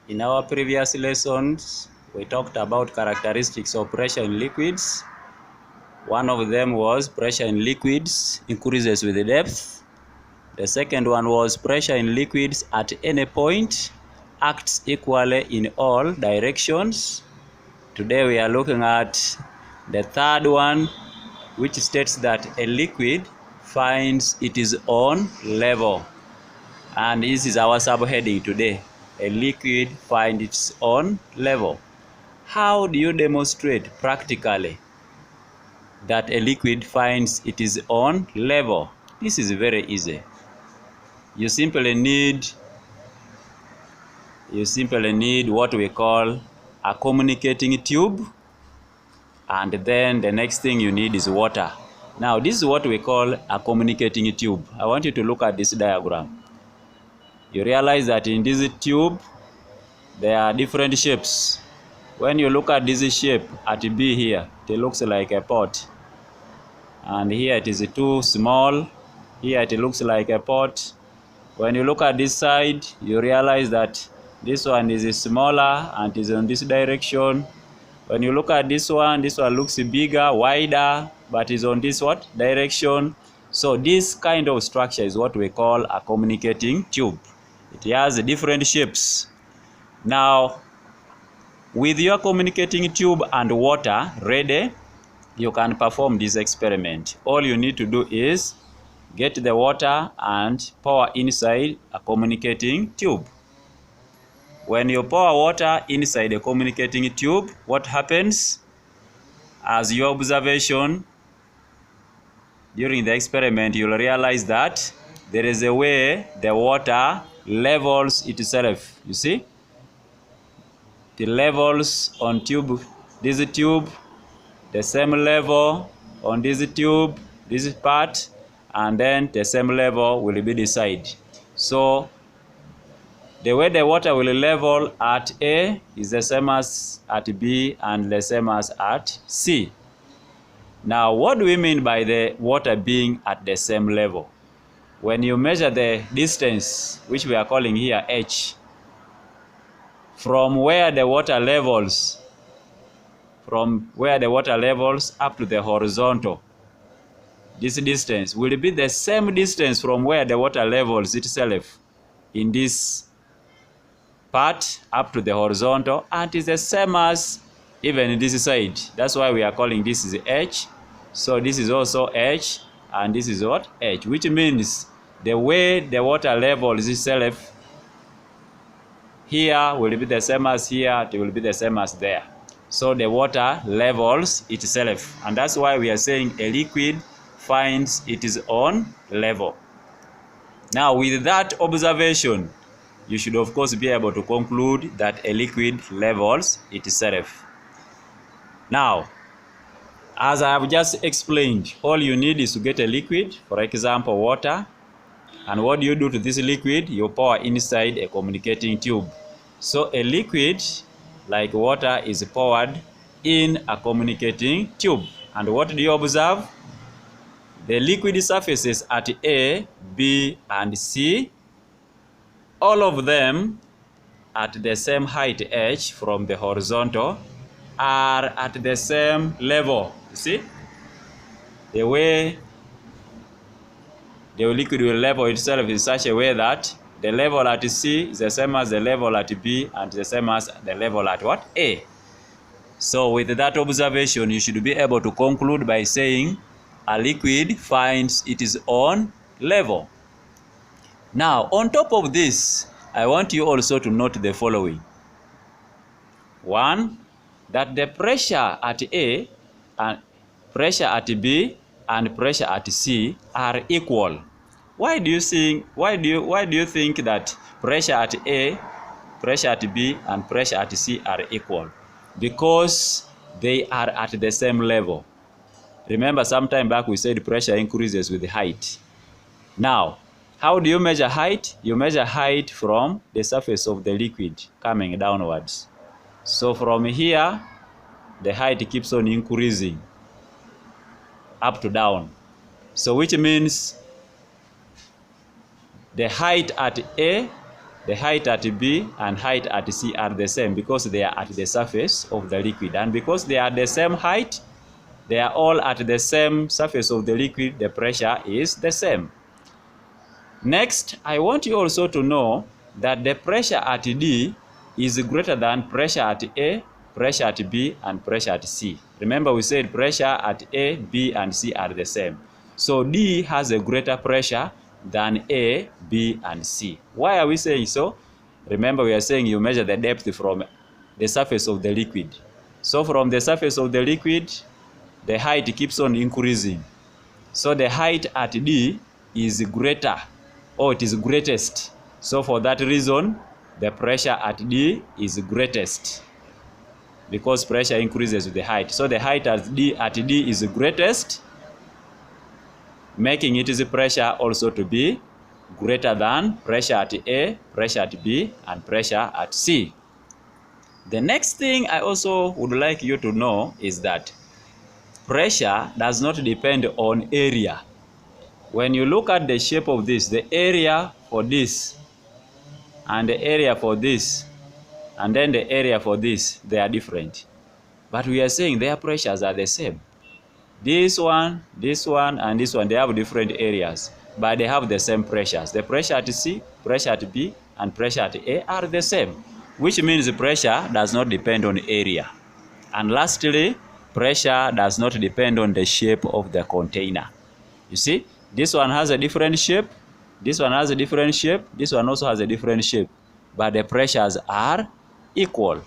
In our previous lessons, we talked about characteristics of pressure in liquids. One of them was pressure in liquids increases with depth. The second one was pressure in liquids at any point acts equally in all directions. Today we are looking at the third one, which states that a liquid finds its own level. And this is our subheading today. A liquid finds its own level. How do you demonstrate practically that a liquid finds its own level? This is very easy. You simply need what we call a communicating tube, and then the next thing you need is water. Now this is what we call a communicating tube. I want you to look at this diagram. You realize that in this tube there are different shapes. When you look at this shape at B here, it looks like a pot, and here it is too small. Here it looks like a pot. When you look at this side, you realize that this one is smaller and is in this direction. When you look at this one looks bigger, wider, but is on this what direction. So this kind of structure is what we call a communicating tube. It has different shapes. Now, with your communicating tube and water ready, you can perform this experiment. All you need to do is get the water and pour inside a communicating tube. When you pour water inside a communicating tube, what happens? As your observation during the experiment, you'll realize that there is a way the water levels itself. You see? The levels on this tube, the same level on this tube, this part, and then the same level will be the side. So the way the water will level at A is the same as at B and the same as at C. Now, what do we mean by the water being at the same level? When you measure the distance, which we are calling here H, from where the water levels up to the horizontal, this distance will be the same distance from where the water levels itself in this part up to the horizontal, and is the same as even in this side. That's why we are calling this is H. So this is also H, and this is what? H, which means the way the water levels itself here will be the same as here, it will be the same as there. So the water levels itself, and that's why we are saying a liquid finds its own level. Now, with that observation, you should of course be able to conclude that a liquid levels itself. Now, as I have just explained, all you need is to get a liquid, for example water, and what do you do to this liquid? You pour inside a communicating tube. So a liquid like water is poured in a communicating tube, and what do you observe? The liquid surfaces at A, B, and C, all of them at the same height h from the horizontal, are at the same level. You see? The way the liquid will level itself in such a way that the level at C is the same as the level at B and the same as the level at what? A. So with that observation, you should be able to conclude by saying a liquid finds its own level. Now, on top of this, I want you also to note the following. One, that the pressure at A and pressure at B and pressure at C are equal. Why do you think that pressure at A, pressure at B, and pressure at C are equal? Because they are at the same level. Remember, some time back we said pressure increases with height. Now, how do you measure height? You measure height from the surface of the liquid coming downwards. So from here, the height keeps on increasing up to down. So which means the height at A the height at B and height at C are the same because they are at the surface of the liquid. And because they are the same height, they are all at the same surface of the liquid, the pressure is the same. Next, I want you also to know that the pressure at D is greater than pressure at A, pressure at B, and pressure at C. Remember we said pressure at A, B, and C are the same. So D has a greater pressure than A, B, and C. Why are we saying so? Remember we are saying you measure the depth from the surface of the liquid. So from the surface of the liquid, the height keeps on increasing. So the height at D is greater, or it is greatest. So for that reason, the pressure at D is greatest, because pressure increases with the height. So the height at D is greatest, making its pressure also to be greater than pressure at A, pressure at B, and pressure at C. The next thing I also would like you to know is that pressure does not depend on area. When you look at the shape of this, the area for this, and the area for this, and then the area for this, they are different. But we are saying their pressures are the same. This one, and this one, they have different areas, but they have the same pressures. The pressure at C, pressure at B, and pressure at A are the same, which means the pressure does not depend on area. And lastly, pressure does not depend on the shape of the container. You see, this one has a different shape, this one has a different shape, this one also has a different shape, but the pressures are equal.